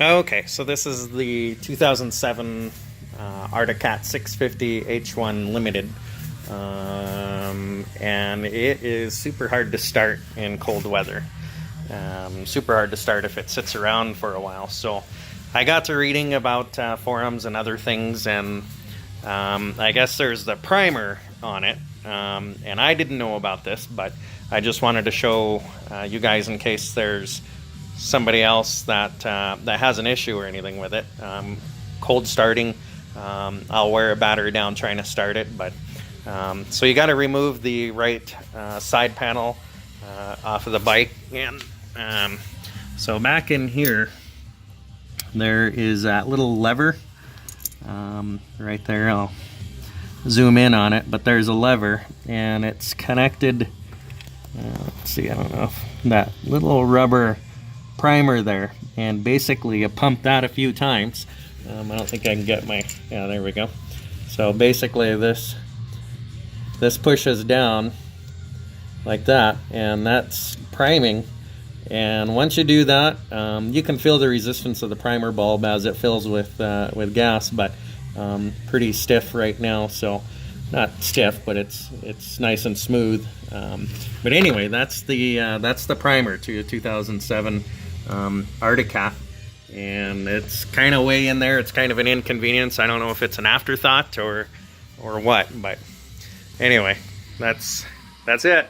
Okay, so this is the 2007 Arctic 650 H1 Limited, and it is super hard to start in cold weather. Super hard to start if it sits around for a while. So I got to reading about forums and other things, and I guess there's the primer on it, and I didn't know about this, but I just wanted to show you guys in case there's somebody else that that has an issue or anything with it. Cold starting, I'll wear a battery down trying to start it, but so you got to remove the right side panel off of the bike, and so back in here there is that little lever right there. I'll zoom in on it, but there's a lever and it's connected. Let's see, I don't know if that little rubber primer there, and basically you pump that a few times. I don't think I can get my, yeah, there we go. So basically this pushes down like that, and that's priming. And once you do that, you can feel the resistance of the primer bulb as it fills with gas, but pretty stiff right now. So not stiff, but it's nice and smooth. But anyway, that's the primer to a 2007 Arctic, and it's kind of way in there. It's kind of an inconvenience. I don't know if it's an afterthought or what, but anyway, that's it.